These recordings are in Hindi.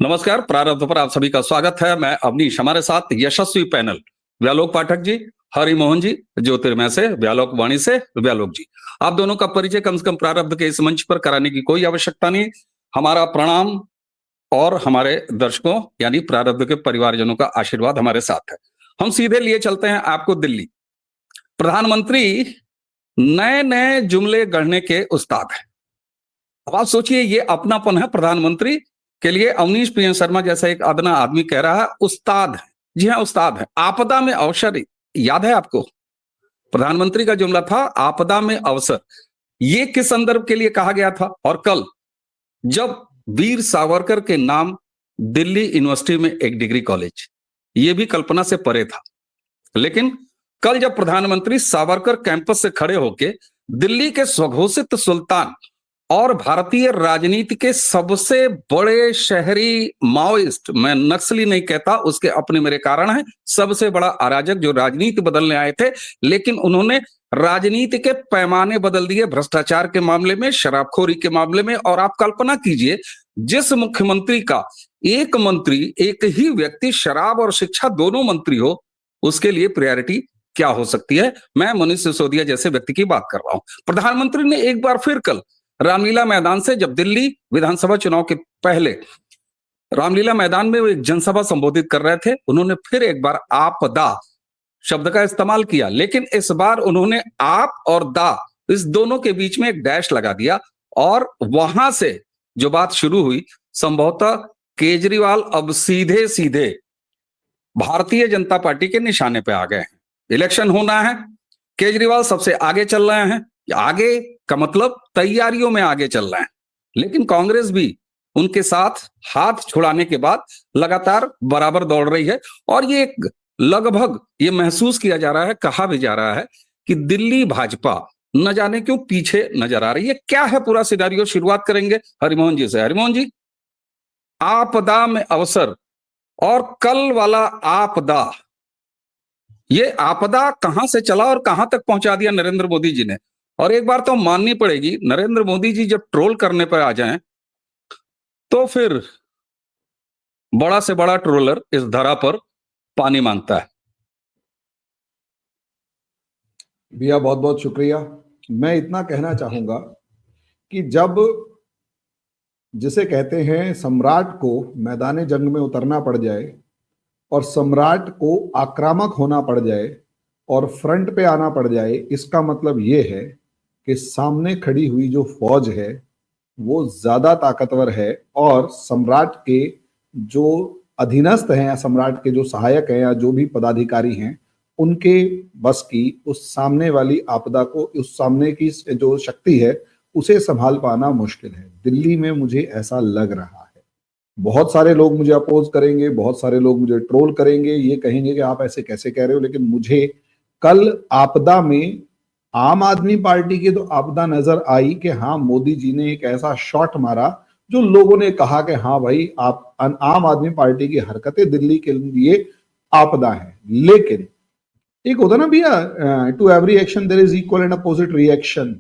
नमस्कार। प्रारब्ध पर आप सभी का स्वागत है। मैं अवनीश, हमारे साथ यशस्वी पैनल व्यालोक पाठक जी, हरिमोहन जी, ज्योतिर्मय से, व्यालोक वाणी से व्यालोक जी। आप दोनों का परिचय कम से कम प्रारब्ध के इस मंच पर कराने की कोई आवश्यकता नहीं। हमारा प्रणाम और हमारे दर्शकों यानी प्रारब्ध के परिवारजनों का आशीर्वाद हमारे साथ है। हम सीधे लिए चलते हैं आपको दिल्ली। प्रधानमंत्री नए नए जुमले गढ़ने के उस्ताद हैं। अब आप सोचिए, ये अपनापन है प्रधानमंत्री के लिए। अवनीश प्रिय शर्मा जैसा एक अदना आदमी कह रहा है उस्ताद है। जी हाँ, उस्ताद है। आपदा में अवसर याद है आपको? प्रधानमंत्री का जुमला था आपदा में अवसर। ये किस संदर्भ के लिए कहा गया था? और कल जब वीर सावरकर के नाम दिल्ली यूनिवर्सिटी में एक डिग्री कॉलेज, ये भी कल्पना से परे था। लेकिन कल जब प्रधानमंत्री सावरकर कैंपस से खड़े होके दिल्ली के स्वघोषित सुल्तान और भारतीय राजनीति के सबसे बड़े शहरी माओइस्ट, मैं नक्सली नहीं कहता, उसके अपने मेरे कारण हैं, सबसे बड़ा अराजक जो राजनीति बदलने आए थे, लेकिन उन्होंने राजनीति के पैमाने बदल दिए भ्रष्टाचार के मामले में, शराबखोरी के मामले में। और आप कल्पना कीजिए, जिस मुख्यमंत्री का एक मंत्री, एक ही व्यक्ति शराब और शिक्षा दोनों मंत्री हो, उसके लिए प्रायोरिटी क्या हो सकती है? मैं मनीष सिसोदिया जैसे व्यक्ति की बात कर रहा हूं। प्रधानमंत्री ने एक बार फिर कल रामलीला मैदान से, जब दिल्ली विधानसभा चुनाव के पहले रामलीला मैदान में वो एक जनसभा संबोधित कर रहे थे, उन्होंने फिर एक बार आपदा शब्द का इस्तेमाल किया। लेकिन इस बार उन्होंने आप और दा, इस दोनों के बीच में एक डैश लगा दिया। और वहां से जो बात शुरू हुई, संभवतः केजरीवाल अब सीधे सीधे भारतीय जनता पार्टी के निशाने पे आ गए हैं। इलेक्शन होना है, केजरीवाल सबसे आगे चल रहे हैं। आगे का मतलब तैयारियों में आगे चल रहे हैं। लेकिन कांग्रेस भी उनके साथ हाथ छुड़ाने के बाद लगातार बराबर दौड़ रही है। और ये लगभग ये महसूस किया जा रहा है, कहा भी जा रहा है कि दिल्ली भाजपा न जाने क्यों पीछे नजर आ रही है। क्या है पूरा सिनेरियो? शुरुआत करेंगे हरिमोहन जी से। हरिमोहन जी, आपदा में अवसर और कल वाला आपदा, ये आपदा कहां से चला और कहां तक पहुंचा दिया नरेंद्र मोदी जी ने? और एक बार तो माननी पड़ेगी, नरेंद्र मोदी जी जब ट्रोल करने पर आ जाएं तो फिर बड़ा से बड़ा ट्रोलर इस धरा पर पानी मांगता है। भैया बहुत बहुत शुक्रिया। मैं इतना कहना चाहूंगा कि जब जिसे कहते हैं सम्राट को मैदान जंग में उतरना पड़ जाए और सम्राट को आक्रामक होना पड़ जाए और फ्रंट पे आना पड़ जाए, इसका मतलब ये है कि सामने खड़ी हुई जो फौज है वो ज्यादा ताकतवर है और सम्राट के जो अधीनस्थ हैं या सम्राट के जो सहायक हैं या जो भी पदाधिकारी हैं, उनके बस की उस सामने वाली आपदा को, उस सामने की जो शक्ति है उसे संभाल पाना मुश्किल है। दिल्ली में मुझे ऐसा लग रहा है। बहुत सारे लोग मुझे अपोज करेंगे, बहुत सारे लोग मुझे ट्रोल करेंगे, ये कहेंगे कि आप ऐसे कैसे कह रहे हो, लेकिन मुझे कल आपदा में आम आदमी पार्टी की तो आपदा नजर आई कि हाँ, मोदी जी ने एक ऐसा शॉट मारा जो लोगों ने कहा कि हाँ भाई, आप आम आदमी पार्टी की हरकतें दिल्ली के लिए आपदा है। लेकिन एक होता ना भैया, to every action there is equal and opposite reaction.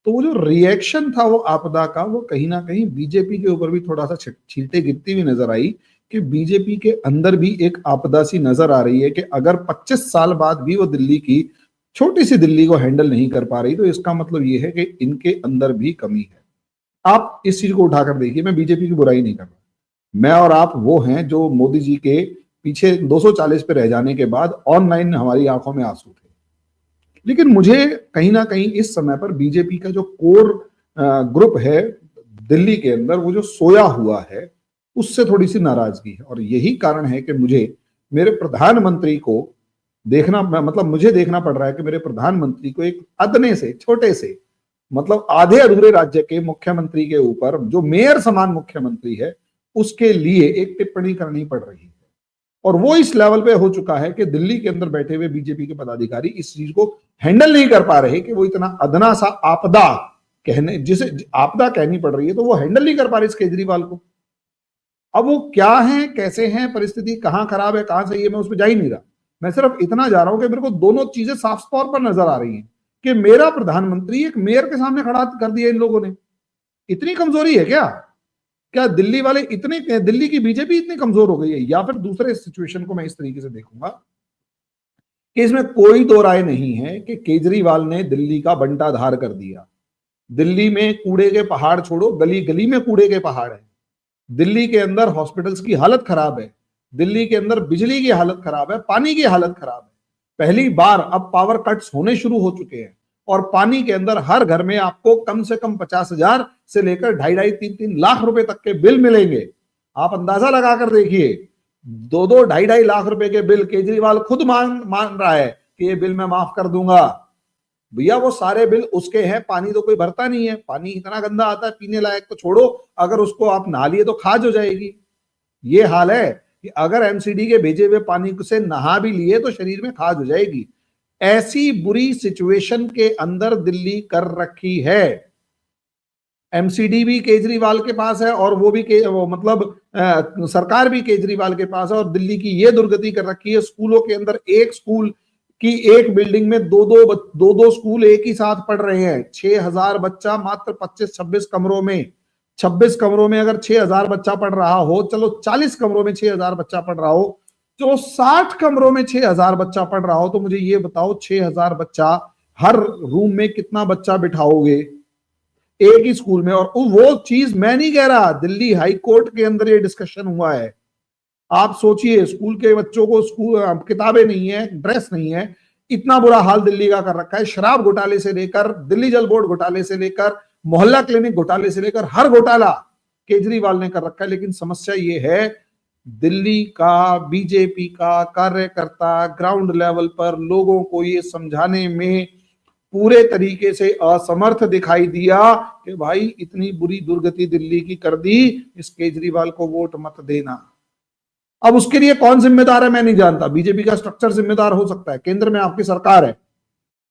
तो वो जो रिएक्शन था वो आपदा का, वो कहीं ना कहीं बीजेपी के ऊपर भी थोड़ा सा छींटे गिरती हुई नजर आई कि बीजेपी के अंदर भी एक आपदा सी नजर आ रही है कि अगर 25 साल बाद भी वो दिल्ली की, छोटी सी दिल्ली को हैंडल नहीं कर पा रही, तो इसका मतलब ये है कि इनके अंदर भी कमी है। आप इस चीज को उठाकर देखिए, मैं बीजेपी की बुराई नहीं कर रहा, मैं और आप वो हैं जो मोदी जी के पीछे 240 पे रह जाने के बाद ऑनलाइन हमारी आंखों में आंसू थे। लेकिन मुझे कहीं ना कहीं इस समय पर बीजेपी का जो कोर ग्रुप है दिल्ली के अंदर, वो जो सोया हुआ है, उससे थोड़ी सी नाराजगी है। और यही कारण है कि मुझे मेरे प्रधानमंत्री को देखना, मतलब मुझे देखना पड़ रहा है कि मेरे प्रधानमंत्री को एक अदने से, छोटे से, मतलब आधे अधूरे राज्य के मुख्यमंत्री के ऊपर, जो मेयर समान मुख्यमंत्री है, उसके लिए एक टिप्पणी करनी पड़ रही है। और वो इस लेवल पे हो चुका है कि दिल्ली के अंदर बैठे हुए बीजेपी के पदाधिकारी इस चीज को हैंडल नहीं कर पा रहे कि वो इतना अदना सा आपदा कहने, जिसे आपदा कहनी पड़ रही है, तो वो हैंडल नहीं कर पा रहे इस केजरीवाल को। अब वो क्या है, कैसे हैं, परिस्थिति कहां खराब है, कहां सही है, मैं उस पर जा ही नहीं रहा। मैं सिर्फ इतना जा रहा हूं कि मेरे को दोनों चीजें साफ तौर पर नजर आ रही हैं कि मेरा प्रधानमंत्री एक मेयर के सामने खड़ा कर दिया इन लोगों ने। इतनी कमजोरी है क्या? क्या दिल्ली वाले इतने, दिल्ली की बीजेपी इतनी कमजोर हो गई है? या फिर दूसरे सिचुएशन को मैं इस तरीके से देखूंगा कि इसमें कोई दो राय नहीं है कि केजरीवाल ने दिल्ली का बंटाधार कर दिया। दिल्ली में कूड़े के पहाड़ छोड़ो, गली गली में कूड़े के पहाड़ है। दिल्ली के अंदर हॉस्पिटल्स की हालत खराब है, दिल्ली के अंदर बिजली की हालत खराब है, पानी की हालत खराब है। पहली बार अब पावर कट्स होने शुरू हो चुके हैं और पानी के अंदर हर घर में आपको कम से कम 50,000 से लेकर 2.5-3 लाख रुपए तक के बिल मिलेंगे। आप अंदाजा लगाकर देखिए, 2-2, 2.5 लाख रुपए के बिल केजरीवाल खुद मान रहा है कि ये बिल मैं माफ कर दूंगा। भैया वो सारे बिल उसके हैं, पानी तो कोई भरता नहीं है, पानी इतना गंदा आता है पीने लायक तो छोड़ो, अगर उसको आप नहा लिए तो खाज हो जाएगी। ये हाल है कि अगर एमसीडी के भेजे हुए पानी से नहा भी लिए तो शरीर में खाज हो जाएगी। ऐसी बुरी सिचुएशन के अंदर दिल्ली कर रखी है। एमसीडी भी केजरीवाल के पास है और वो भी सरकार भी केजरीवाल के पास है, और दिल्ली की ये दुर्गति कर रखी है। स्कूलों के अंदर एक स्कूल की एक बिल्डिंग में दो स्कूल एक ही साथ पढ़ रहे हैं। 6,000 बच्चा मात्र 25-26 कमरों में, 26 कमरों में अगर 6,000 बच्चा पढ़ रहा हो, चलो 40 कमरों में 6,000 बच्चा पढ़ रहा हो, तो 60 कमरों में 6,000 बच्चा पढ़ रहा हो, तो मुझे ये बताओ 6,000 बच्चा, हर रूम में कितना बच्चा बिठाओगे एक ही स्कूल में? और वो चीज मैं नहीं कह रहा, दिल्ली हाई कोर्ट के अंदर ये डिस्कशन हुआ है। आप सोचिए, स्कूल के बच्चों को स्कूल किताबें नहीं है, ड्रेस नहीं है, इतना बुरा हाल दिल्ली का कर रखा है। शराब घोटाले से लेकर दिल्ली जल बोर्ड घोटाले से लेकर मोहल्ला क्लिनिक घोटाले से लेकर हर घोटाला केजरीवाल ने कर रखा है। लेकिन समस्या ये है, दिल्ली का बीजेपी का कार्यकर्ता ग्राउंड लेवल पर लोगों को ये समझाने में पूरे तरीके से असमर्थ दिखाई दिया कि भाई इतनी बुरी दुर्गति दिल्ली की कर दी, इस केजरीवाल को वोट मत देना। अब उसके लिए कौन जिम्मेदार है मैं नहीं जानता, बीजेपी का स्ट्रक्चर जिम्मेदार हो सकता है। केंद्र में आपकी सरकार है,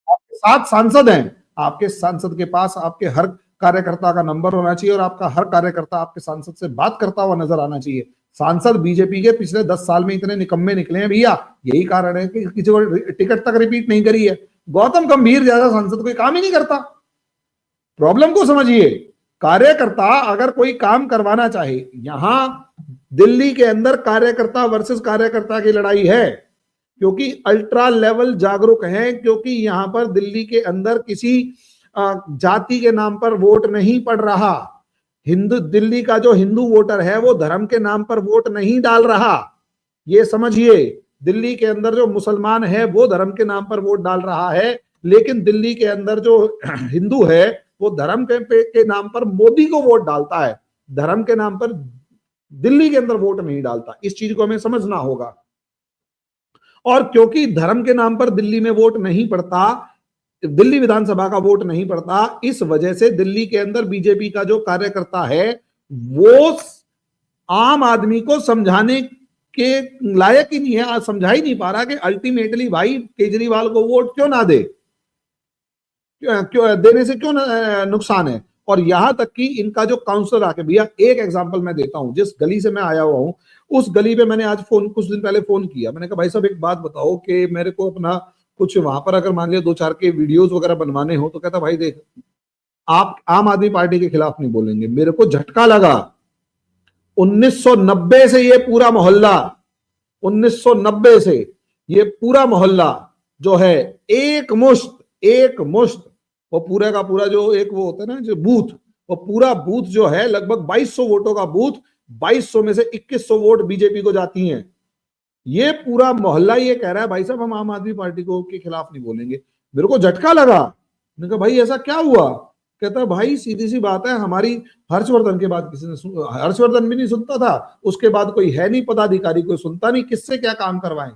आपके 7 सांसद हैं, आपके सांसद के पास आपके हर कार्यकर्ता का नंबर होना चाहिए और आपका हर कार्यकर्ता आपके सांसद से बात करता हुआ नजर आना चाहिए। सांसद बीजेपी के पिछले 10 साल में इतने निकम्मे निकले हैं भैया, यही कारण है कि किसी को टिकट तक रिपीट नहीं करी है। गौतम गंभीर जैसा सांसद कोई काम ही नहीं करता। प्रॉब्लम को समझिए, कार्यकर्ता अगर कोई काम करवाना चाहे, यहां दिल्ली के अंदर कार्यकर्ता वर्सेस कार्यकर्ता की लड़ाई है, क्योंकि अल्ट्रा लेवल जागरूक है, क्योंकि यहां पर दिल्ली के अंदर किसी जाति के नाम पर वोट नहीं पड़ रहा। दिल्ली का जो हिंदू वोटर है वो धर्म के नाम पर वोट नहीं डाल रहा, ये समझिए। दिल्ली के अंदर जो मुसलमान है वो धर्म के नाम पर वोट डाल रहा है, लेकिन दिल्ली के अंदर जो हिंदू है वो धर्म के नाम पर मोदी को वोट डालता है, धर्म के नाम पर दिल्ली के अंदर वोट नहीं डालता। इस चीज को हमें समझना होगा। और क्योंकि धर्म के नाम पर दिल्ली में वोट नहीं पड़ता, दिल्ली विधानसभा का वोट नहीं पड़ता, इस वजह से दिल्ली के अंदर बीजेपी का जो कार्यकर्ता है वो आम आदमी को समझाने के लायक ही नहीं है, समझा ही नहीं पा रहा कि अल्टीमेटली भाई केजरीवाल को वोट क्यों ना दे, क्यों देने से क्यों नुकसान है। और यहां तक कि इनका जो काउंसलर आके, भैया एक एग्जांपल मैं देता हूं, जिस गली से मैं आया हुआ हूं उस गली पे मैंने आज कुछ दिन पहले फोन किया। मैंने कहा भाई साहब एक बात बताओ कि मेरे को अपना कुछ वहां पर अगर मान लिया 2-4 के वीडियोस वगैरह बनवाने हो, तो कहता भाई देख आप आम आदमी पार्टी के खिलाफ नहीं बोलेंगे। मेरे को झटका लगा, 1990 से ये पूरा मोहल्ला, 1990 से ये पूरा मोहल्ला जो है एक मुश्त वो पूरा का पूरा जो एक वो होता है ना जो बूथ, वो पूरा बूथ जो है लगभग 2200 वोटों का बूथ, 2200 में से 2100 वोट बीजेपी को जाती हैं। ये पूरा मोहल्ला ये कह रहा है भाई साहब हम आम आदमी पार्टी को के खिलाफ नहीं बोलेंगे। मेरे को झटका लगा, मैंने कहा भाई ऐसा क्या हुआ? कहता है भाई सीधी सी बात है, हमारी हर्षवर्धन के बाद किसी ने हर्षवर्धन भी नहीं सुनता था, उसके बाद कोई है नहीं पदाधिकारी, कोई सुनता नहीं, किससे क्या काम करवाएं।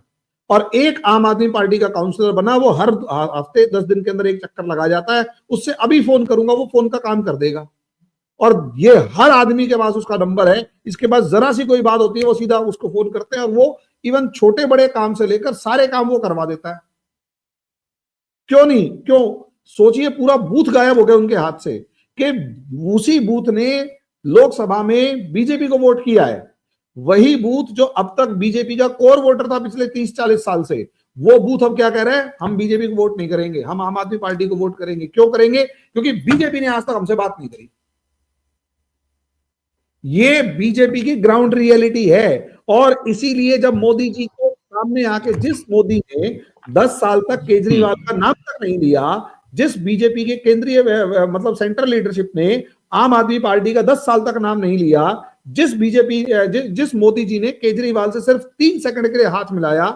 और एक आम आदमी पार्टी का काउंसलर बना, वो हर हफ्ते 10 दिन के अंदर एक चक्कर लगा जाता है, उससे अभी फोन करूंगा वो फोन का काम कर देगा। और ये हर आदमी के पास उसका नंबर है, इसके बाद जरा सी कोई बात होती है वो सीधा उसको फोन करते हैं और वो इवन छोटे बड़े काम से लेकर सारे काम वो करवा देता है। क्यों नहीं, क्यों? सोचिए पूरा बूथ गायब हो गया उनके हाथ से, कि उसी बूथ ने लोकसभा में बीजेपी को वोट किया है, वही बूथ जो अब तक बीजेपी का कोर वोटर था पिछले 30-40 साल से, वो बूथ अब क्या कह रहे हैं, हम बीजेपी को वोट नहीं करेंगे, हम आम आदमी पार्टी को वोट करेंगे। क्यों करेंगे? क्योंकि बीजेपी ने आज तक हमसे बात नहीं करी। ये बीजेपी की ग्राउंड रियलिटी है। और इसीलिए जब मोदी जी को सामने आके, जिस मोदी ने 10 साल तक केजरीवाल का नाम तक नहीं लिया, जिस बीजेपी के केंद्रीय मतलब सेंट्रल लीडरशिप ने आम आदमी पार्टी का 10 साल तक नाम नहीं लिया, जिस मोदी जी ने केजरीवाल से सिर्फ 3 सेकंड के लिए हाथ मिलाया,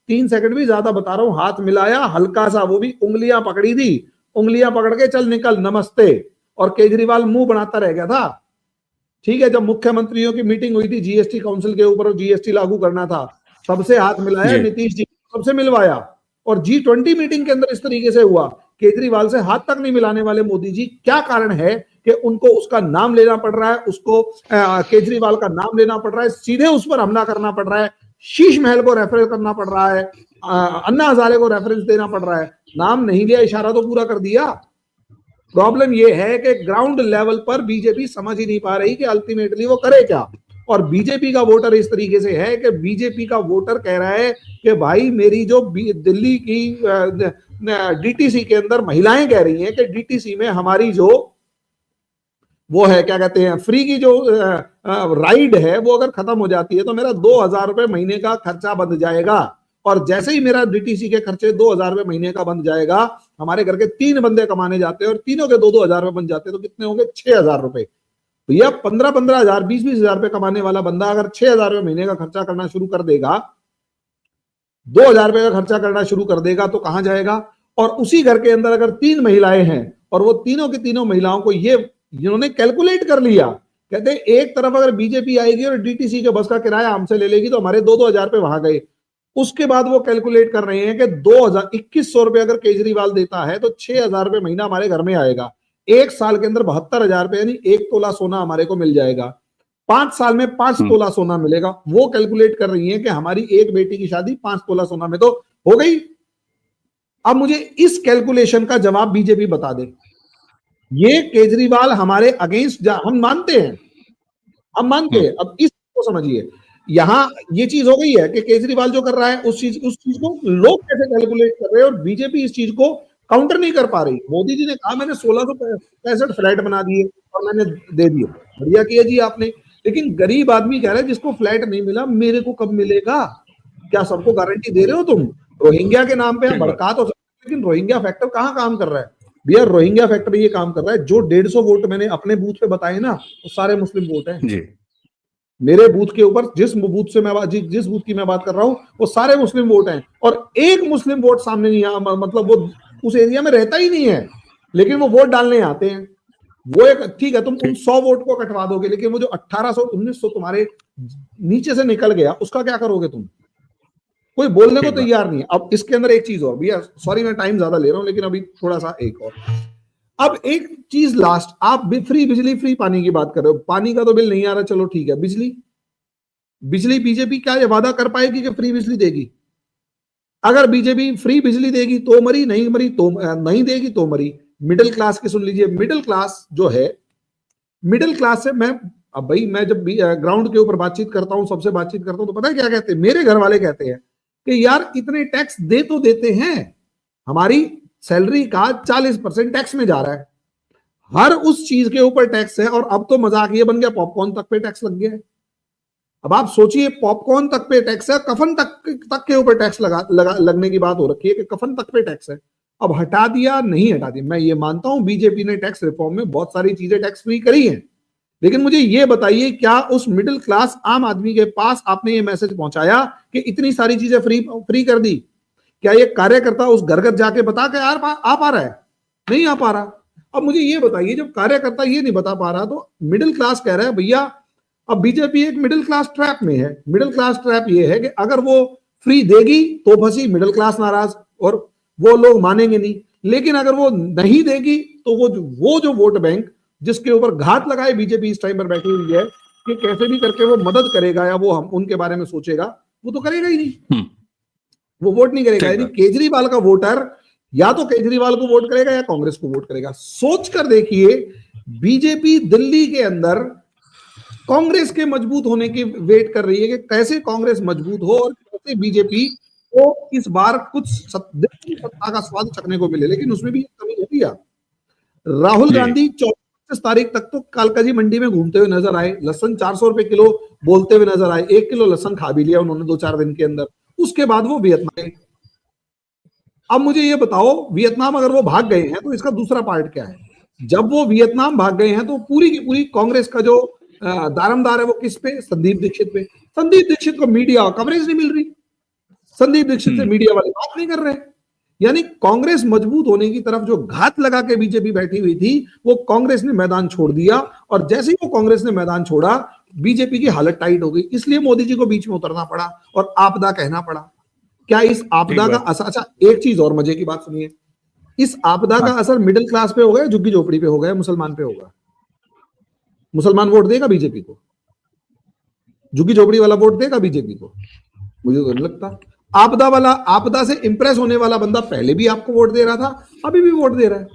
3 सेकंड भी ज्यादा बता रहा हूं, हाथ मिलाया हल्का सा, वो भी उंगलियां पकड़ी थी, उंगलियां पकड़ के चल निकल नमस्ते, और केजरीवाल मुंह बनाता रह गया था। ठीक है, जब मुख्यमंत्रियों की मीटिंग हुई थी जीएसटी काउंसिल के ऊपर, जीएसटी लागू करना था, सबसे हाथ मिलाया, नीतीश जी सबसे मिलवाया। और G20 मीटिंग के अंदर इस तरीके से हुआ, केजरीवाल से हाथ तक नहीं मिलाने वाले मोदी जी, क्या कारण है कि उनको उसका नाम लेना पड़ रहा है, उसको केजरीवाल का नाम लेना पड़ रहा है, सीधे उस पर हमला करना पड़ रहा है, शीश महल को रेफरेंस करना पड़ रहा है, अन्ना हजारे को रेफरेंस देना पड़ रहा है। नाम नहीं लिया, इशारा तो पूरा कर दिया। प्रॉब्लम यह है कि ग्राउंड लेवल पर बीजेपी समझ ही नहीं पा रही कि अल्टीमेटली वो करे क्या। और बीजेपी का वोटर इस तरीके से है कि बीजेपी का वोटर कह रहा है कि भाई मेरी जो दिल्ली की डीटीसी के अंदर महिलाएं कह रही हैं कि डीटीसी में हमारी जो वो है, क्या कहते हैं, फ्री की जो राइड है, वो अगर खत्म हो जाती है तो मेरा 2,000 रुपए महीने का खर्चा बंद जाएगा। और जैसे ही मेरा डीटीसी के खर्चे 2,000 रुपए महीने का बन जाएगा, हमारे घर के 3 बंदे कमाने जाते हैं और तीनों के 2,000 रुपए बन जाते हैं, तो कितने होंगे? 6,000 रुपए। भैया 15,000 20,000 रुपए कमाने वाला बंदा अगर 6,000 रुपए महीने का खर्चा करना शुरू कर देगा, 2,000 रुपए का खर्चा करना शुरू कर देगा, तो कहां जाएगा? और उसी घर के अंदर अगर 3 महिलाएं हैं और वो तीनों की तीनों महिलाओं को ये इन्होंने कैलकुलेट कर लिया, कहते हैं एक तरफ अगर बीजेपी आएगी और डीटीसी के बस का किराया हमसे ले लेगी तो हमारे 2,000 रुपए वहां गए। उसके बाद वो कैलकुलेट कर रहे हैं कि 2,2100 रुपए अगर केजरीवाल देता है तो 6,000 रुपए महीना हमारे घर में आएगा। 1 साल के अंदर 72,000 रुपए यानी 1 तोला सोना हमारे को मिल जाएगा। 5 साल में 5 तोला सोना मिलेगा। वो कैलकुलेट कर रही है कि हमारी एक बेटी की शादी 5 तोला सोना में तो हो गई। अब मुझे इस कैलकुलेशन का जवाब बीजेपी बता दे। ये केजरीवाल हमारे अगेंस्ट, हम मानते हैं, हम मानते हैं। अब इसको समझिए, यहां ये चीज हो गई है कि केजरीवाल जो कर रहा है उस चीज को लोग कैसे कैलकुलेट कर रहे हैं और बीजेपी इस चीज को काउंटर नहीं कर पा रही। मोदी जी ने कहा मैंने 1665 फ्लैट बना दिए और मैंने दे दिए, बढ़िया किया जी आपने, लेकिन गरीब आदमी कह रहा है जिसको फ्लैट नहीं मिला मेरे को कब मिलेगा? क्या सबको गारंटी दे रहे हो तुम? रोहिंग्या के नाम पे भड़का तो, लेकिन रोहिंग्या फैक्टर कहाँ काम कर रहा है? भैया रोहिंग्या फैक्टर ये काम कर रहा है, जो 150 वोट मैंने अपने बूथ पे बताए ना, वो सारे मुस्लिम वोट हैं जी। मेरे बूथ के ऊपर जिस बूथ की मैं बात कर रहा हूं वो सारे मुस्लिम वोट हैं, और एक मुस्लिम वोट सामने नहीं आ, मतलब वो उस एरिया में रहता ही नहीं है, लेकिन वो वोट डालने आते हैं। वो एक ठीक है, तुम उन 100 वोट को कटवा दोगे, लेकिन वो जो 1800 1900 तुम्हारे नीचे से निकल गया उसका क्या करोगे तुम? कोई बोलने को तैयार नहीं है। अब इसके अंदर एक चीज और, भैया सॉरी मैं टाइम ज्यादा ले रहा हूं, लेकिन अभी थोड़ा सा एक और, अब एक चीज लास्ट, आप फ्री बिजली फ्री पानी की बात कर रहे हो, पानी का तो बिल नहीं आ रहा, चलो ठीक है, बिजली बीजेपी क्या ये वादा कर पाएगी कि फ्री बिजली देगी? अगर बीजेपी फ्री बिजली देगी तो मरी, नहीं मरी तो नहीं देगी तो मरी। मिडिल क्लास की सुन लीजिए, मिडिल क्लास जो है, मिडिल क्लास से मैं, अब भाई मैं जब ग्राउंड के ऊपर बातचीत करता हूं, सबसे बातचीत करता हूं, तो पता है क्या कहते हैं मेरे घर वाले? कहते हैं कि यार इतने टैक्स दे तो देते हैं, हमारी सैलरी का 40% टैक्स में जा रहा है, हर उस चीज के ऊपर टैक्स है, और अब तो मजाक ये बन गया पॉपकॉर्न तक पे टैक्स लग गया है। अब आप सोचिए, पॉपकॉर्न तक पे टैक्स है, कफन तक के ऊपर टैक्स लगने की बात हो रखी है कि कफन तक पे टैक्स है। अब हटा दिया नहीं हटा दिया, मैं ये मानता हूं बीजेपी ने टैक्स रिफॉर्म में बहुत सारी चीजें टैक्स फ्री करी हैं, लेकिन मुझे ये बताइए क्या उस मिडिल क्लास आम आदमी के पास आपने ये मैसेज पहुंचाया कि इतनी सारी चीजें फ्री कर दी? क्या ये कार्यकर्ता उस घर घर जाके बता के यार आ पा रहा है? नहीं आ पा रहा। अब मुझे ये बताइए, जब कार्यकर्ता ये नहीं बता पा रहा तो मिडिल क्लास कह रहा है भैया, अब बीजेपी एक मिडिल क्लास ट्रैप में है। मिडिल क्लास ट्रैप ये है कि अगर वो फ्री देगी तो फंसी, मिडिल क्लास नाराज और वो लोग मानेंगे नहीं, लेकिन अगर वो नहीं देगी तो वो जो वोट बैंक जिसके ऊपर घात लगाए बीजेपी इस टाइम पर बैठी हुई है कि कैसे भी करके वो मदद करेगा या वो हम उनके बारे में सोचेगा, वो तो करेगा ही नहीं, वो वोट नहीं करेगा। यानी केजरीवाल का वोटर या तो केजरीवाल को वोट करेगा या कांग्रेस को वोट करेगा। सोच कर देखिए, बीजेपी दिल्ली के अंदर कांग्रेस के मजबूत होने की वेट कर रही है कि कैसे कांग्रेस मजबूत हो और कैसे बीजेपी को इस बार कुछ सत्ता का स्वाद चखने को मिले, लेकिन उसमें भी कमी होती है। राहुल गांधी 25 तारीख तक तो कालका जी मंडी में घूमते हुए नजर आए, लहसुन 400 रुपए किलो बोलते हुए नजर आए, 1 किलो लहसुन खा भी लिया उन्होंने 2-4 दिन के अंदर। उसके बाद वो वियतनाम गए। अब मुझे ये बताओ, वियतनाम अगर वो भाग गए हैं तो इसका दूसरा पार्ट क्या है? जब वो वियतनाम भाग गए हैं तो पूरी की पूरी कांग्रेस का जो दारमदार है वो किस पे? संदीप दीक्षित पे। संदीप दीक्षित को मीडिया कवरेज नहीं मिल रही, संदीप दीक्षित से मीडिया वाले बात नहीं कर रहे। यानी कांग्रेस मजबूत होने की तरफ जो घात लगा के बीजेपी बैठी हुई थी, वो कांग्रेस ने मैदान छोड़ दिया, और जैसे ही वो कांग्रेस ने मैदान छोड़ा, बीजेपी की हालत टाइट हो गई। इसलिए मोदी जी को बीच में उतरना पड़ा और आपदा कहना पड़ा। क्या इस आपदा का असर, अच्छा एक चीज और मजे की बात सुनिए, इस आपदा का असर मिडिल क्लास पे होगा, झुग्गी झोपड़ी पे होगा, मुसलमान पे होगा? मुसलमान वोट देगा बीजेपी को? झुग्गी झोपड़ी वाला वोट देगा बीजेपी को? मुझे तो नहीं लगता। आपदा वाला, आपदा से इंप्रेस होने वाला बंदा पहले भी आपको वोट दे रहा था, अभी भी वोट दे रहा है।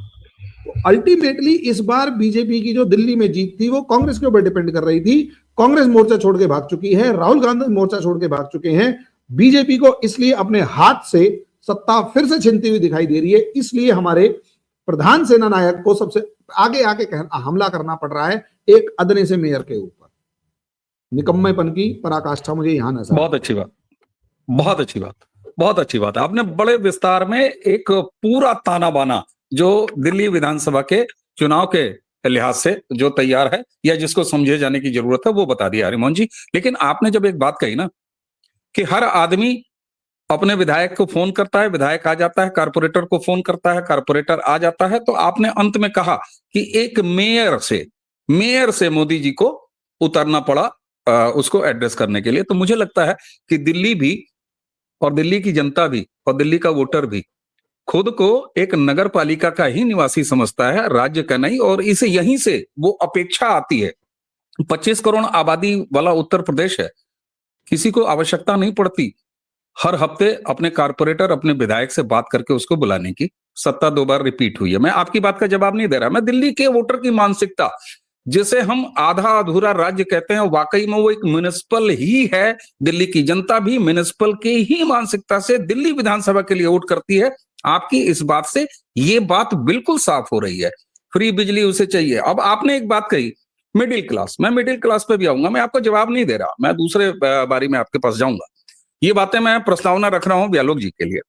तो अल्टीमेटली इस बार बीजेपी की जो दिल्ली में जीत थी वो कांग्रेस के ऊपर डिपेंड कर रही थी। कांग्रेस मोर्चा छोड़ के भाग चुकी है, राहुल गांधी मोर्चा छोड़ के भाग चुके हैं। बीजेपी को इसलिए अपने हाथ से सत्ता फिर से छीनती हुई दिखाई दे रही है। इसलिए हमारे प्रधान सेना नायक को सबसे आगे आके हमला करना पड़ रहा है एक अदने से मेयर के ऊपर। निकम्मेपन की पराकाष्ठा मुझे यहां नजर। बहुत अच्छी बात, बहुत अच्छी बात, बहुत अच्छी बात। आपने बड़े विस्तार में एक पूरा ताना बाना जो दिल्ली विधानसभा के चुनाव के लिहाज से जो तैयार है या जिसको समझे जाने की जरूरत है वो बता दिया हरिमोहन जी। लेकिन आपने जब एक बात कही ना कि हर आदमी अपने विधायक को फोन करता है, विधायक आ जाता है, कारपोरेटर को फोन करता है, कारपोरेटर आ जाता है, तो आपने अंत में कहा कि एक मेयर से मोदी जी को उतरना पड़ा उसको एड्रेस करने के लिए। तो मुझे लगता है कि दिल्ली भी और दिल्ली की जनता भी और दिल्ली का वोटर भी खुद को एक नगर पालिका का ही निवासी समझता है, राज्य का नहीं। और इसे यहीं से वो अपेक्षा आती है। 25 करोड़ आबादी वाला उत्तर प्रदेश है, किसी को आवश्यकता नहीं पड़ती हर हफ्ते अपने कारपोरेटर, अपने विधायक से बात करके उसको बुलाने की। सत्ता 2 बार रिपीट हुई है। मैं आपकी बात का जवाब नहीं दे रहा, मैं दिल्ली के वोटर की मानसिकता, जिसे हम आधा अधूरा राज्य कहते हैं, वाकई में वो एक म्युनिसिपल ही है। दिल्ली की जनता भी म्युनिसिपल की ही मानसिकता से दिल्ली विधानसभा के लिए वोट करती है। आपकी इस बात से ये बात बिल्कुल साफ हो रही है। फ्री बिजली उसे चाहिए। अब आपने एक बात कही मिडिल क्लास, मैं मिडिल क्लास पे भी आऊंगा, मैं आपको जवाब नहीं दे रहा, मैं दूसरे बारी में आपके पास जाऊंगा। ये बातें मैं प्रस्तावना रख रहा हूं व्यालोक जी के लिए।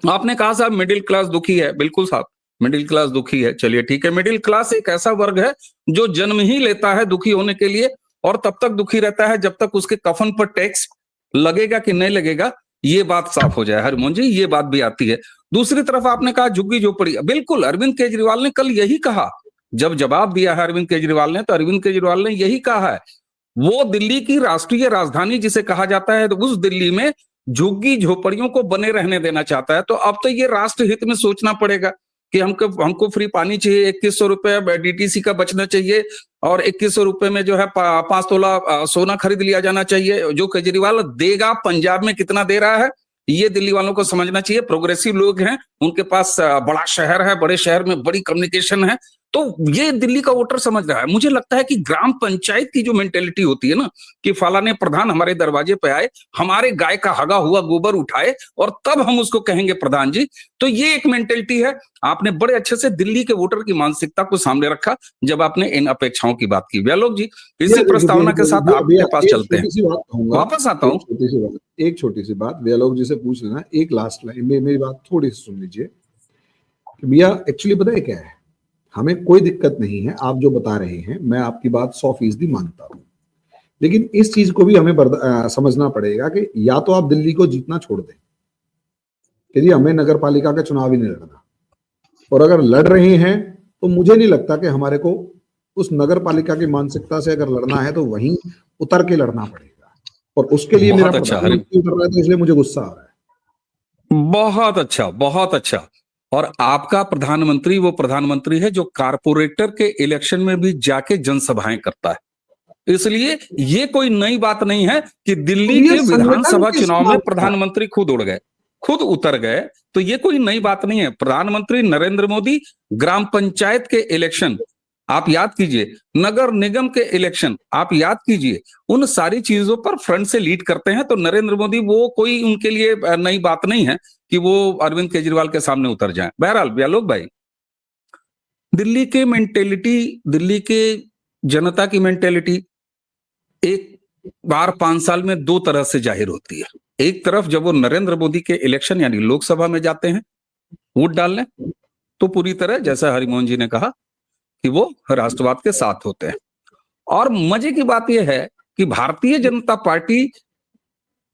आपने कहा साहब मिडिल क्लास दुखी है, बिल्कुल साहब मिडिल क्लास दुखी है, चलिए ठीक है। मिडिल क्लास एक ऐसा वर्ग है जो जन्म ही लेता है दुखी होने के लिए और तब तक दुखी रहता है जब तक उसके कफन पर टैक्स लगेगा कि नहीं लगेगा ये बात साफ हो जाए। हरमोहन जी ये बात भी आती है। दूसरी तरफ आपने कहा झुग्गी झोपड़ी, बिल्कुल अरविंद केजरीवाल ने कल यही कहा, जब जवाब दिया है अरविंद केजरीवाल ने, तो अरविंद केजरीवाल ने यही कहा है। वो दिल्ली की राष्ट्रीय राजधानी जिसे कहा जाता है, तो उस दिल्ली में झुग्गी झोपड़ियों को बने रहने देना चाहता है। तो अब तो ये राष्ट्र हित में सोचना पड़ेगा कि हमको फ्री पानी चाहिए, 2100 रुपए डीटीसी का बचना चाहिए और 2100 रुपए में जो है 5 तोला सोना खरीद लिया जाना चाहिए। जो केजरीवाल देगा, पंजाब में कितना दे रहा है ये दिल्ली वालों को समझना चाहिए। प्रोग्रेसिव लोग हैं, उनके पास बड़ा शहर है, बड़े शहर में बड़ी कम्युनिकेशन है, तो ये दिल्ली का वोटर समझ रहा है। मुझे लगता है कि ग्राम पंचायत की जो मेंटेलिटी होती है ना कि फलाने प्रधान हमारे दरवाजे पे आए, हमारे गाय का हगा हुआ गोबर उठाए और तब हम उसको कहेंगे प्रधान जी, तो ये एक मेंटेलिटी है। आपने बड़े अच्छे से दिल्ली के वोटर की मानसिकता को सामने रखा जब आपने इन अपेक्षाओं की बात की। व्यालोक जी इसी प्रस्तावना के साथ आपके पास चलते हैं, वापस आता हूँ। एक छोटी सी बात व्यालोक जी से पूछ लेना, एक लास्ट लाइन मेरी बात थोड़ी सी सुन लीजिए। भैया एक्चुअली पता है क्या है, हमें कोई दिक्कत नहीं है, आप जो बता रहे हैं मैं आपकी बात 100% मानता हूं, लेकिन इस चीज को भी हमें समझना पड़ेगा कि या तो आप दिल्ली को जीतना छोड़ दें कि जी हमें नगर पालिका का चुनाव ही नहीं लड़ना, और अगर लड़ रहे हैं तो मुझे नहीं लगता कि हमारे को उस नगर पालिका की मानसिकता से अगर लड़ना है तो वहीं उतर के लड़ना पड़ेगा, और उसके लिए मेरा प्रधानमंत्री उतर रहा है तो इसलिए मुझे गुस्सा आ रहा है। बहुत अच्छा, बहुत अच्छा। और आपका प्रधानमंत्री वो प्रधानमंत्री है जो कारपोरेटर के इलेक्शन में भी जाके जनसभाएं करता है। इसलिए ये कोई नई बात नहीं है कि दिल्ली के विधानसभा चुनाव में प्रधानमंत्री खुद उड़ गए, खुद उतर गए, तो ये कोई नई बात नहीं है। प्रधानमंत्री नरेंद्र मोदी ग्राम पंचायत के इलेक्शन आप याद कीजिए, नगर निगम के इलेक्शन आप याद कीजिए, उन सारी चीजों पर फ्रंट से लीड करते हैं। तो नरेंद्र मोदी वो कोई उनके लिए नई बात नहीं है कि वो अरविंद केजरीवाल के सामने उतर जाएं। बहरहाल व्यालोक भाई, दिल्ली के मेंटेलिटी, दिल्ली के जनता की मेंटेलिटी एक बार 5 साल में 2 तरह से जाहिर होती है। एक तरफ जब वो नरेंद्र मोदी के इलेक्शन यानी लोकसभा में जाते हैं वोट डालने, तो पूरी तरह जैसा हरिमोहन जी ने कहा कि वो राष्ट्रवाद के साथ होते हैं। और मजे की बात यह है कि भारतीय जनता पार्टी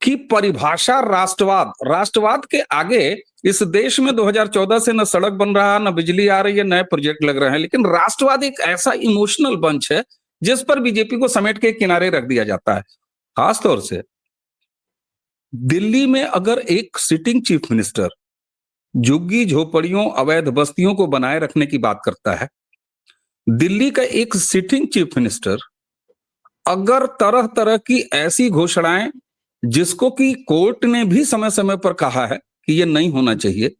की परिभाषा राष्ट्रवाद, राष्ट्रवाद के आगे इस देश में 2014 से न सड़क बन रहा, न बिजली आ रही है, नए प्रोजेक्ट लग रहे हैं, लेकिन राष्ट्रवाद एक ऐसा इमोशनल बंच है जिस पर बीजेपी को समेट के किनारे रख दिया जाता है। खासतौर से दिल्ली में अगर एक सिटिंग चीफ मिनिस्टर झुग्गी झोपड़ियों, अवैध बस्तियों को बनाए रखने की बात करता है, दिल्ली का एक सिटिंग चीफ मिनिस्टर अगर तरह तरह की ऐसी घोषणाएं जिसको कि कोर्ट ने भी समय समय पर कहा है कि ये नहीं होना चाहिए,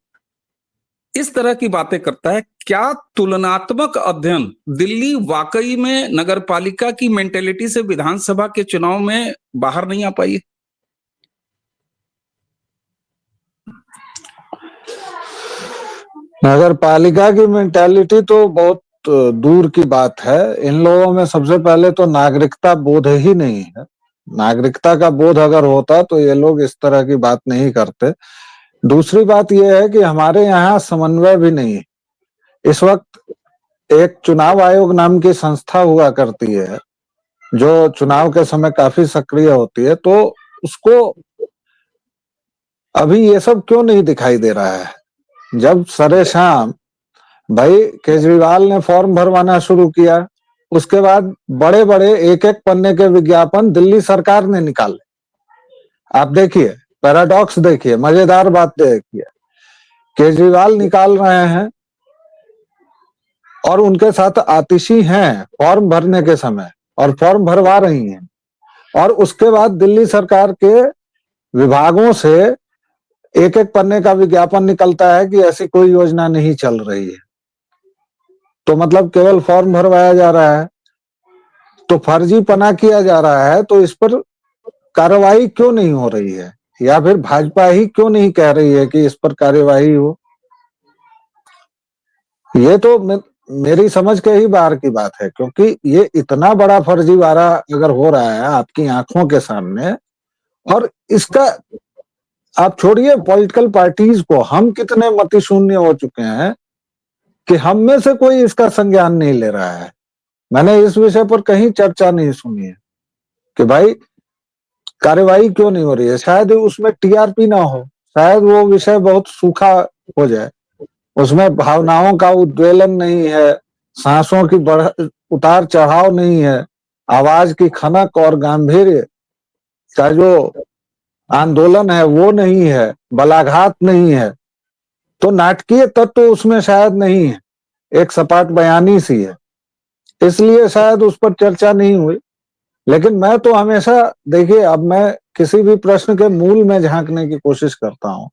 इस तरह की बातें करता है, क्या तुलनात्मक अध्ययन दिल्ली वाकई में नगरपालिका की मेंटेलिटी से विधानसभा के चुनाव में बाहर नहीं आ पाई? नगर पालिका की मेंटालिटी तो बहुत दूर की बात है। इन लोगों में सबसे पहले तो नागरिकता बोध ही नहीं है। नागरिकता का बोध अगर होता तो ये लोग इस तरह की बात नहीं करते। दूसरी बात यह है कि हमारे यहाँ समन्वय भी नहीं है। इस वक्त एक चुनाव आयोग नाम की संस्था हुआ करती है जो चुनाव के समय काफी सक्रिय होती है, तो उसको अभी ये सब क्यों नहीं दिखाई दे रहा है? जब सरेशाम भाई केजरीवाल ने फॉर्म भरवाना शुरू किया, उसके बाद बड़े बड़े एक एक पन्ने के विज्ञापन दिल्ली सरकार ने निकाले। आप देखिए, पैराडॉक्स देखिए, मजेदार बात देखिए, केजरीवाल निकाल रहे हैं और उनके साथ आतिशी हैं फॉर्म भरने के समय और फॉर्म भरवा रही हैं, और उसके बाद दिल्ली सरकार के विभागों से एक एक पन्ने का विज्ञापन निकलता है कि ऐसी कोई योजना नहीं चल रही है। तो मतलब केवल फॉर्म भरवाया जा रहा है, तो फर्जीपना किया जा रहा है। तो इस पर कार्रवाई क्यों नहीं हो रही है, या फिर भाजपा ही क्यों नहीं कह रही है कि इस पर कार्यवाही हो? ये तो मेरी समझ के ही बाहर की बात है, क्योंकि ये इतना बड़ा फर्जीवाड़ा अगर हो रहा है आपकी आंखों के सामने, और इसका आप छोड़िए पॉलिटिकल पार्टीज को, हम कितने मतिशून्य हो चुके हैं कि हम में से कोई इसका संज्ञान नहीं ले रहा है। मैंने इस विषय पर कहीं चर्चा नहीं सुनी है कि भाई कार्यवाही क्यों नहीं हो रही है। शायद उसमें टीआरपी ना हो, शायद वो विषय बहुत सूखा हो जाए, उसमें भावनाओं का उद्वेलन नहीं है, सांसों की उतार चढ़ाव नहीं है, आवाज की खनक और गांभीर्य का जो आंदोलन है वो नहीं है, बलाघात नहीं है, तो नाटकीय तत्व उसमें शायद नहीं है, एक सपाट बयानी सी है, इसलिए शायद उस पर चर्चा नहीं हुई। लेकिन मैं तो हमेशा, देखिए, अब मैं किसी भी प्रश्न के मूल में झांकने की कोशिश करता हूं,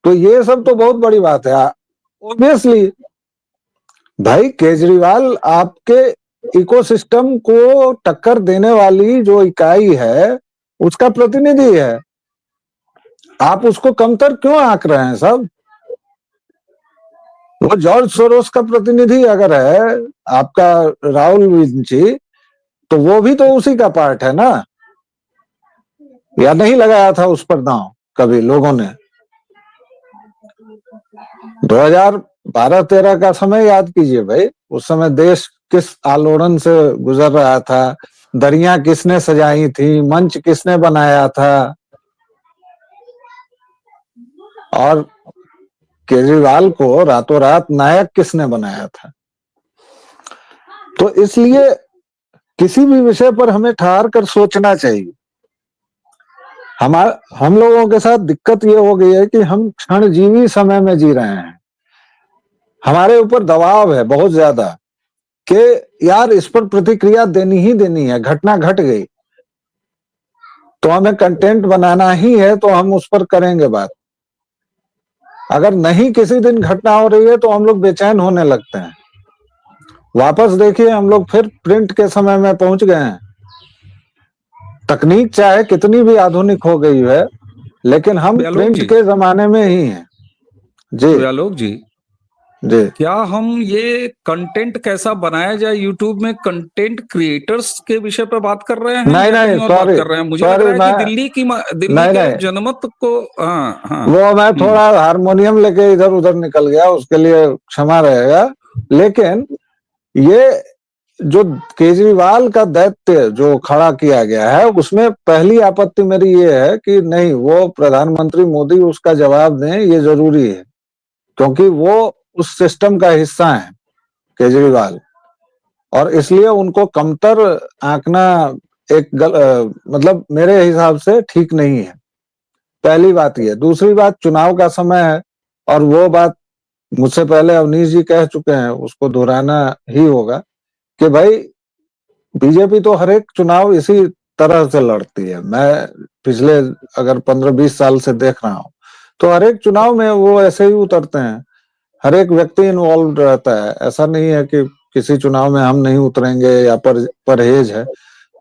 तो ये सब तो बहुत बड़ी बात है। ऑब्वियसली भाई केजरीवाल आपके इकोसिस्टम को टक्कर देने वाली जो इकाई है उसका प्रतिनिधि है, आप उसको कमतर क्यों आंक रहे हैं सब? वो जॉर्ज सोरोस का प्रतिनिधि अगर है आपका राहुल विंची, तो वो भी तो उसी का पार्ट है ना? या नहीं लगाया था उस पर दांव कभी लोगों ने? 2012-13 का समय याद कीजिए भाई, उस समय देश किस आलोड़न से गुजर रहा था, दरियां किसने सजाई थी, मंच किसने बनाया था, और केजरीवाल को रातों रात नायक किसने बनाया था। तो इसलिए किसी भी विषय पर हमें ठहर कर सोचना चाहिए। हम लोगों के साथ दिक्कत ये हो गई है कि हम क्षणजीवी समय में जी रहे हैं। हमारे ऊपर दबाव है बहुत ज्यादा कि यार इस पर प्रतिक्रिया देनी ही देनी है, घटना घट गई तो हमें कंटेंट बनाना ही है, तो हम उस पर करेंगे बात। अगर नहीं किसी दिन घटना हो रही है तो हम लोग बेचैन होने लगते हैं। वापस देखिए, हम लोग फिर प्रिंट के समय में पहुंच गए हैं। तकनीक चाहे कितनी भी आधुनिक हो गई है, लेकिन हम प्रिंट के जमाने में ही हैं। जी व्यालोक जी, जी क्या हम ये कंटेंट कैसा बनाया जाए यूट्यूब में, कंटेंट क्रिएटर्स के विषय पर बात कर रहे हैं नहीं या नहीं कहीं और बात सॉरी कर रहे हैं? मुझे लग सॉरी रहा है कि मैं दिल्ली नहीं के नहीं जनमत को, हाँ हाँ। वो मैं थोड़ा हारमोनियम लेके इधर उधर निकल गया, उसके लिए क्षमा रहेगा। लेकिन ये जो केजरीवाल का दैत्य जो खड़ा किया गया है, उसमें पहली आपत्ति मेरी ये है कि नहीं, वो प्रधानमंत्री मोदी उसका जवाब दें, ये जरूरी है, क्योंकि वो उस सिस्टम का हिस्सा है केजरीवाल, और इसलिए उनको कमतर आंकना मतलब मेरे हिसाब से ठीक नहीं है। पहली बात ये। दूसरी बात, चुनाव का समय है, और वो बात मुझसे पहले अवनीश जी कह चुके हैं, उसको दोहराना ही होगा कि भाई बीजेपी तो हर एक चुनाव इसी तरह से लड़ती है। मैं पिछले अगर 15-20 साल से देख रहा हूं, तो हर एक चुनाव में वो ऐसे ही उतरते हैं, हर एक व्यक्ति इन्वॉल्व रहता है। ऐसा नहीं है कि किसी चुनाव में हम नहीं उतरेंगे या परहेज है,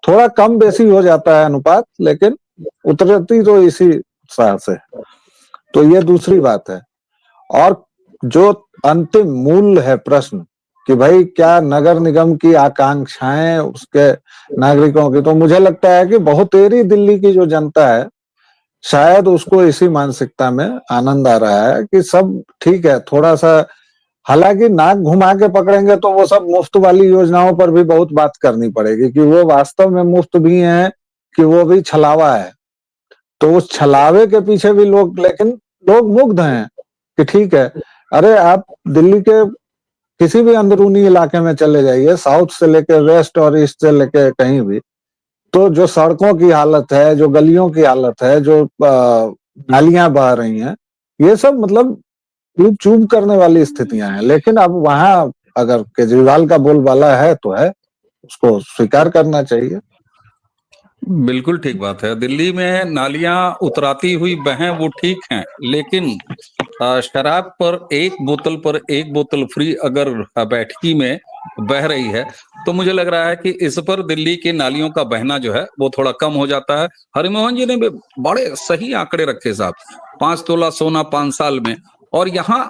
थोड़ा कम बेसी हो जाता है अनुपात, लेकिन उतरती तो इसी उत्साह से। तो ये दूसरी बात है। और जो अंतिम मूल है प्रश्न कि भाई क्या नगर निगम की आकांक्षाएं उसके नागरिकों की, तो मुझे लगता है कि बहुतेरी दिल्ली की जो जनता है, शायद उसको इसी मानसिकता में आनंद आ रहा है कि सब ठीक है, थोड़ा सा, हालांकि नाक घुमा के पकड़ेंगे तो वो सब मुफ्त वाली योजनाओं पर भी बहुत बात करनी पड़ेगी कि वो वास्तव में मुफ्त भी है कि वो भी छलावा है। तो उस छलावे के पीछे भी लेकिन लोग मुग्ध हैं कि ठीक है। अरे आप दिल्ली के किसी भी अंदरूनी इलाके में चले जाइए, साउथ से लेके वेस्ट और ईस्ट से लेके कहीं भी, तो जो सड़कों की हालत है, जो गलियों की हालत है, जो नालियां बह रही हैं, ये सब मतलब चूब करने वाली स्थितियां हैं। लेकिन अब वहां अगर केजरीवाल का बोलबाला है तो है, उसको स्वीकार करना चाहिए। बिल्कुल ठीक बात है। दिल्ली में नालियां उतराती हुई बहें वो ठीक हैं, लेकिन शराब पर एक बोतल फ्री अगर बैठकी में बह रही है, तो मुझे लग रहा है कि इस पर दिल्ली की नालियों का बहना जो है वो थोड़ा कम हो जाता है। हरिमोहन जी ने भी बड़े सही आंकड़े रखे साहब, 5 तोला सोना 5 साल में। और यहाँ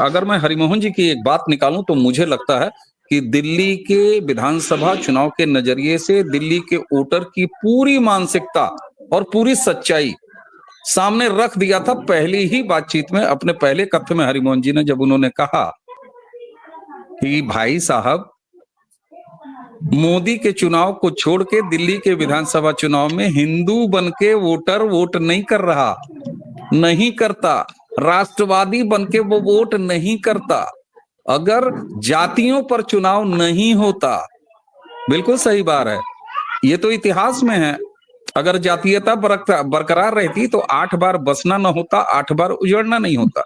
अगर मैं हरिमोहन जी की एक बात निकालूं तो मुझे लगता है कि दिल्ली के विधानसभा चुनाव के नजरिए से दिल्ली के वोटर की पूरी मानसिकता और पूरी सच्चाई सामने रख दिया था पहली ही बातचीत में। अपने पहले कथ्य में हरिमोहन जी ने जब उन्होंने कहा कि भाई साहब, मोदी के चुनाव को छोड़ के दिल्ली के विधानसभा चुनाव में हिंदू बन के वोटर वोट नहीं कर रहा, नहीं करता, राष्ट्रवादी बन के वो वोट नहीं करता, अगर जातियों पर चुनाव नहीं होता। बिल्कुल सही बात है, ये तो इतिहास में है। अगर जातीयता बरकरार रहती तो 8 बार बसना न होता, 8 बार उजड़ना नहीं होता।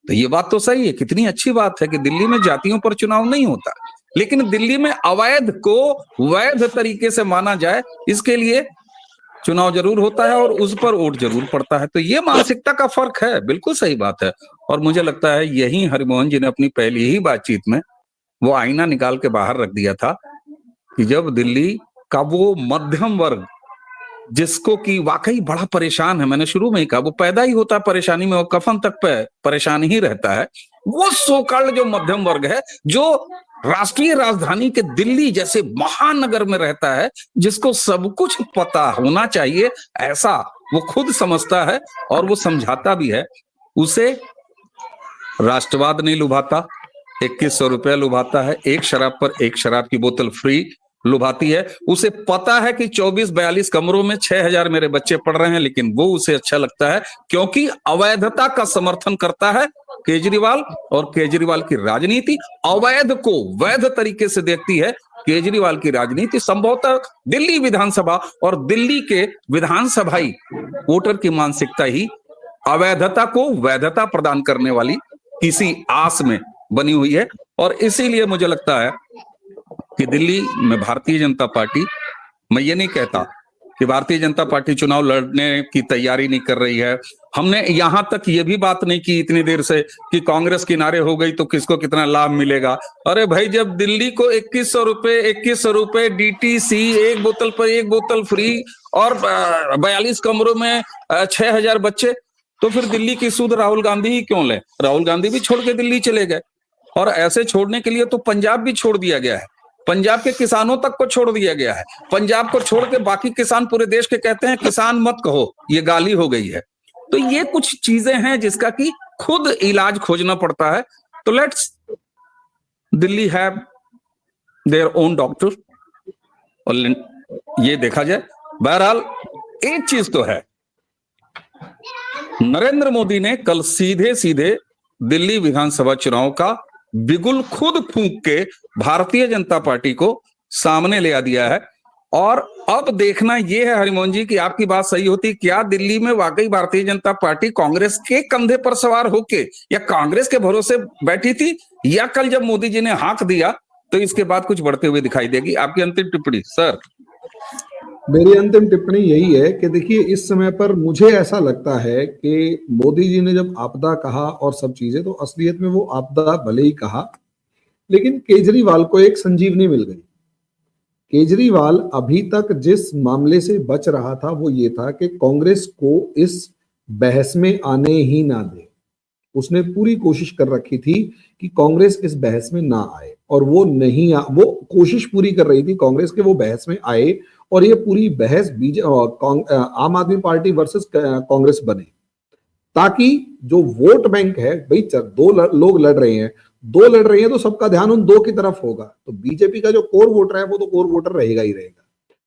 तो ये बात तो सही है, कितनी अच्छी बात है कि दिल्ली में जातियों पर चुनाव नहीं होता, लेकिन दिल्ली में अवैध को वैध तरीके से माना जाए, इसके लिए चुनाव जरूर होता है और उस पर वोट जरूर पड़ता है। तो ये मानसिकता का फर्क है, बिल्कुल सही बात है। और मुझे लगता है यही हरिमोहन जी ने अपनी पहली ही बातचीत में वो आईना निकाल के बाहर रख दिया था कि जब दिल्ली का वो मध्यम वर्ग, जिसको कि वाकई बड़ा परेशान है, मैंने शुरू में ही कहा, वो पैदा ही होता है परेशानी में, वो कफन तक पे परेशान ही रहता है, वो सोकल्ड जो मध्यम वर्ग है, जो राष्ट्रीय राजधानी के दिल्ली जैसे महानगर में रहता है, जिसको सब कुछ पता होना चाहिए ऐसा वो खुद समझता है और वो समझाता भी है, उसे राष्ट्रवाद नहीं लुभाता, 2100 रुपया लुभाता है, एक शराब पर एक शराब की बोतल फ्री लुभाती है। उसे पता है कि 24-42 कमरों में 6000 मेरे बच्चे पढ़ रहे हैं, लेकिन वो उसे अच्छा लगता है क्योंकि अवैधता का समर्थन करता है केजरीवाल, और केजरीवाल की राजनीति अवैध को वैध तरीके से देखती है। केजरीवाल की राजनीति संभवतः दिल्ली विधानसभा और दिल्ली के विधानसभाई वोटर की मानसिकता ही अवैधता को वैधता प्रदान करने वाली किसी आस में बनी हुई है। और इसीलिए मुझे लगता है कि दिल्ली में भारतीय जनता पार्टी, मैं ये नहीं कहता कि भारतीय जनता पार्टी चुनाव लड़ने की तैयारी नहीं कर रही है। हमने यहां तक ये भी बात नहीं की इतनी देर से कि कांग्रेस किनारे हो गई तो किसको कितना लाभ मिलेगा। अरे भाई, जब दिल्ली को 2100 रुपए डीटीसी, एक बोतल पर एक बोतल फ्री और 42 कमरों में 6000 बच्चे, तो फिर दिल्ली की सूद राहुल गांधी ही क्यों ले? राहुल गांधी भी छोड़ के दिल्ली चले गए। और ऐसे छोड़ने के लिए तो पंजाब भी छोड़ दिया गया है, पंजाब के किसानों तक को छोड़ दिया गया है। पंजाब को छोड़ के बाकी किसान पूरे देश के कहते हैं किसान मत कहो, ये गाली हो गई है। तो ये कुछ चीजें हैं जिसका कि खुद इलाज खोजना पड़ता है। तो let's Delhi have their own doctor, और ये देखा जाए। बहरहाल एक चीज तो है, नरेंद्र मोदी ने कल सीधे सीधे दिल्ली विधानसभा चुनाव का बिगुल खुद फूंक के भारतीय जनता पार्टी को सामने ले आ दिया है। और अब देखना यह है हरिमोहन जी कि आपकी बात सही होती, क्या दिल्ली में वाकई भारतीय जनता पार्टी कांग्रेस के कंधे पर सवार होके या कांग्रेस के भरोसे बैठी थी, या कल जब मोदी जी ने हाथ दिया तो इसके बाद कुछ बढ़ते हुए दिखाई देगी? आपकी अंतिम टिप्पणी सर। मेरी अंतिम टिप्पणी यही है कि देखिए, इस समय पर मुझे ऐसा लगता है कि मोदी जी ने जब आपदा कहा और सब चीजें, तो असलियत में वो आपदा भले ही कहा, लेकिन केजरीवाल को एक संजीवनी मिल गई। केजरीवाल अभी तक जिस मामले से बच रहा था वो ये था कि कांग्रेस को इस बहस में आने ही ना दे। उसने पूरी कोशिश कर रखी थी कि कांग्रेस इस बहस में ना आए, और वो नहीं वो कोशिश पूरी कर रही थी कांग्रेस के वो बहस में आए, और ये पूरी बहस आम आदमी पार्टी वर्सेस कांग्रेस बने, ताकि जो वोट बैंक है, भाई दो लोग लड़ रहे हैं, तो सबका ध्यान उन दो की तरफ होगा। तो बीजेपी का जो कोर वोटर है वो तो कोर वोटर रहेगा ही रहेगा।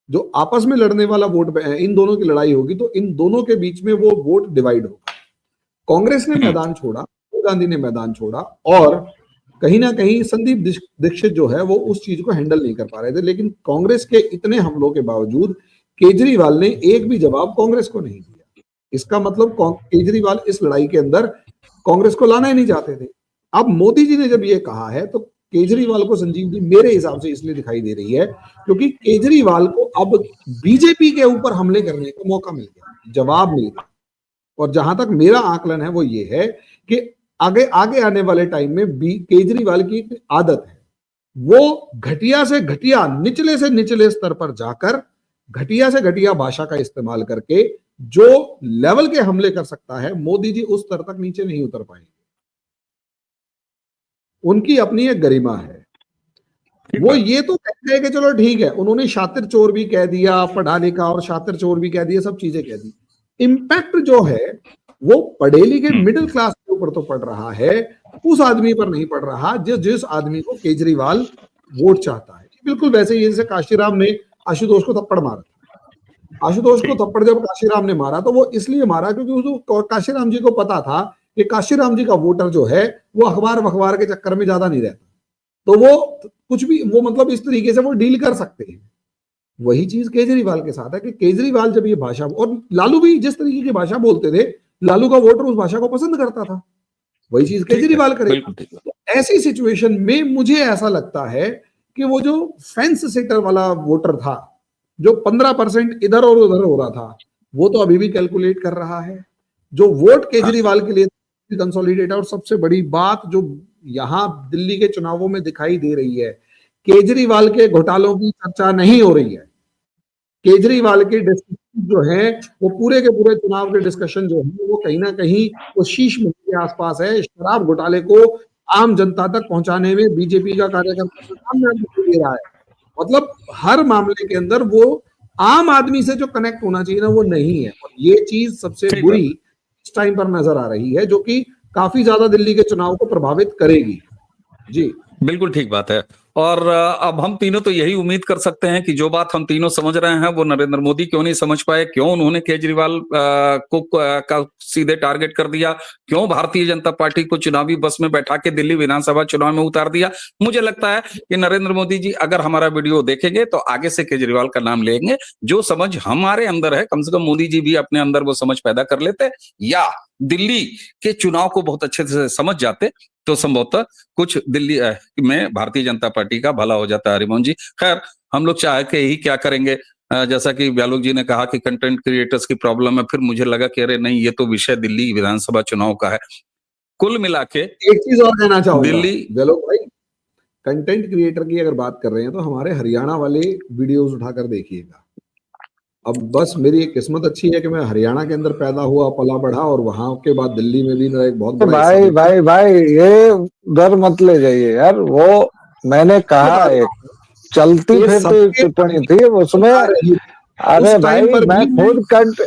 जो आपस में लड़ने वाला वोट, इन दोनों की लड़ाई होगी तो इन दोनों के बीच में वो वोट डिवाइड होगा। कांग्रेस ने मैदान छोड़ा, राहुल गांधी ने मैदान छोड़ा, और कहीं ना कहीं संदीप दीक्षित जो है वो उस चीज को हैंडल नहीं कर पा रहे थे। लेकिन कांग्रेस के इतने हमलों के बावजूद केजरीवाल ने एक भी जवाब कांग्रेस को नहीं दिया। इसका मतलब केजरीवाल इस लड़ाई के अंदर कांग्रेस को लाना ही नहीं चाहते थे। अब मोदी जी ने जब ये कहा है तो केजरीवाल को संजीवनी मेरे हिसाब से इसलिए दिखाई दे रही है क्योंकि केजरीवाल को अब बीजेपी के ऊपर हमले करने का मौका मिल गया, जवाब मिल गया। और जहां तक मेरा आकलन है वो ये है कि आगे आने वाले टाइम में केजरीवाल की एक आदत है, वो घटिया से घटिया, निचले से निचले स्तर पर जाकर घटिया से घटिया भाषा का इस्तेमाल करके जो लेवल के हमले कर सकता है, मोदी जी उस स्तर तक नीचे नहीं उतर पाएंगे। उनकी अपनी एक गरिमा है। वो ये तो कहते हैं कि चलो ठीक है, उन्होंने शातिर चोर भी कह दिया, पढ़ा लिखा और शातिर चोर भी कह दिया, सब चीजें कह दी। इम्पैक्ट जो है वो पढ़े लिखे मिडिल क्लास के ऊपर तो पड़ रहा है, उस आदमी पर नहीं पड़ रहा जिस आदमी को केजरीवाल वोट चाहता है। बिल्कुल वैसे ही जैसे काशीराम ने आशुतोष को थप्पड़ मारा। आशुतोष को थप्पड़ जब काशीराम ने मारा तो वो इसलिए मारा क्योंकि उसको काशीराम जी को पता था कि काशीराम जी का वोटर जो है वो अखबार के चक्कर में ज्यादा नहीं रहता, तो वो कुछ भी वो मतलब इस तरीके से वो डील कर सकते हैं। वही चीज केजरीवाल के साथ है कि केजरीवाल जब ये भाषा, और लालू भी जिस तरीके की भाषा बोलते थे, लालू का वोटर उस भाषा को पसंद करता था, वही चीज केजरीवाल करेगा। तो ऐसी सिचुएशन में मुझे ऐसा लगता है कि वो जो फेंस सिटर वाला वोटर था, जो 15% इधर और उधर हो रहा था, वो तो अभी भी कैलकुलेट कर रहा है। जो वोट केजरीवाल के लिए कंसोलिडेट, और सबसे बड़ी बात जो यहां दिल्ली के चुनावों में दिखाई दे रही है, केजरीवाल के घोटालों की चर्चा नहीं हो रही है। केजरीवाल के डिस्कशन जो है वो पूरे के पूरे चुनाव के डिस्कशन जो है वो कहीं ना कहीं वो शीश महल के आसपास है। शराब घोटाले को आम जनता तक पहुंचाने में बीजेपी का कार्यकर्ता सामने दे रहा है। मतलब हर मामले के अंदर वो आम आदमी से जो कनेक्ट होना चाहिए ना, वो नहीं है। और ये चीज सबसे बुरी इस टाइम पर नजर आ रही है, जो कि काफी ज्यादा दिल्ली के चुनाव को प्रभावित करेगी। जी बिल्कुल ठीक बात है। और अब हम तीनों तो यही उम्मीद कर सकते हैं कि जो बात हम तीनों समझ रहे हैं वो नरेंद्र मोदी क्यों नहीं समझ पाए, क्यों उन्होंने केजरीवाल का सीधे टारगेट कर दिया, क्यों भारतीय जनता पार्टी को चुनावी बस में बैठा के दिल्ली विधानसभा चुनाव में उतार दिया। मुझे लगता है कि नरेंद्र मोदी जी अगर हमारा वीडियो देखेंगे तो आगे से केजरीवाल का नाम लेंगे। जो समझ हमारे अंदर है, कम से कम मोदी जी भी अपने अंदर वो समझ पैदा कर लेते, या दिल्ली के चुनाव को बहुत अच्छे से समझ जाते, तो संभवतः कुछ दिल्ली में भारतीय जनता पार्टी का भला हो जाता है। हरिमोहन जी, खैर हम लोग चाह के ही क्या करेंगे, जैसा कि व्यालोक जी ने कहा कि कंटेंट क्रिएटर्स की प्रॉब्लम है, फिर मुझे लगा कि अरे नहीं, ये तो विषय दिल्ली विधानसभा चुनाव का है। कुल मिला के एक चीज और कहना चाहूंगा दिल्ली, व्यालोक भाई, कंटेंट क्रिएटर की अगर बात कर रहे हैं तो हमारे हरियाणा वाले वीडियोस उठाकर देखिएगा। अब बस मेरी किस्मत अच्छी है कि मैं हरियाणा के अंदर पैदा हुआ, पला बढ़ा, और वहां के बाद दिल्ली में भी मेरा एक बहुत बड़ा भाई हिस्सा भाई भाई ये उधर मत ले जाइए यार। वो मैंने कहा एक चलती ये फिरती सबके टिप्पणी थी उसमें। आ रही। अरे उस भाई टाइम पर मैं भी खुद कंट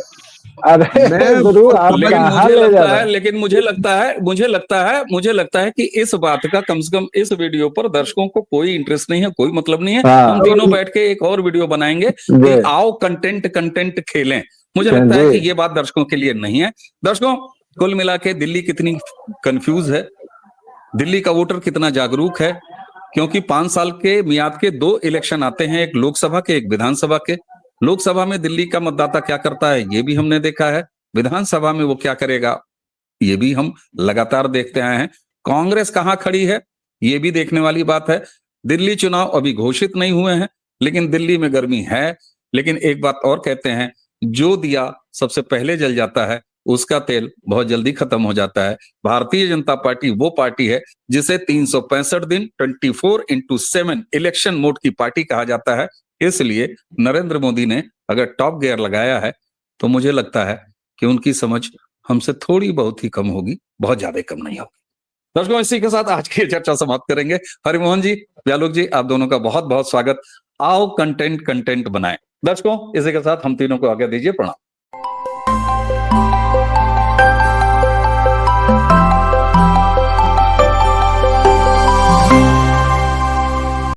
अरे मैं गुरु आप लेकिन कहाँ मुझे ले जा लगता रहे है हैं? लेकिन मुझे लगता है कि इस बात का कम से कम इस वीडियो पर दर्शकों को कोई इंटरेस्ट नहीं है, कोई मतलब नहीं है। हाँ। हम तीनों बैठ के एक और वीडियो बनाएंगे कि जी आओ कंटेंट खेलें। मुझे लगता है कि जी ये बात दर्शकों के लिए नहीं है। दर्शकों, कुल मिला के दिल्ली कितनी कंफ्यूज है, दिल्ली का वोटर कितना जागरूक है, क्योंकि 5 साल के मियाद के 2 इलेक्शन आते हैं, एक लोकसभा के एक विधानसभा के। लोकसभा में दिल्ली का मतदाता क्या करता है ये भी हमने देखा है, विधानसभा में वो क्या करेगा ये भी हम लगातार देखते आए हैं। कांग्रेस कहां खड़ी है ये भी देखने वाली बात है। दिल्ली चुनाव अभी घोषित नहीं हुए हैं, लेकिन दिल्ली में गर्मी है। लेकिन एक बात और कहते हैं, जो दिया सबसे पहले जल जाता है उसका तेल बहुत जल्दी खत्म हो जाता है। भारतीय जनता पार्टी वो पार्टी है जिसे 365 दिन 24/7 इलेक्शन मोड की पार्टी कहा जाता है। इसलिए नरेंद्र मोदी ने अगर टॉप गियर लगाया है तो मुझे लगता है कि उनकी समझ हमसे थोड़ी बहुत ही कम होगी, बहुत ज्यादा कम नहीं होगी। दर्शकों, इसी के साथ आज की चर्चा समाप्त करेंगे। हरिमोहन जी, व्यालोक जी, आप दोनों का बहुत बहुत स्वागत। आओ कंटेंट बनाएं। दर्शकों, इसी के साथ हम तीनों को आज्ञा दीजिए। प्रणाम।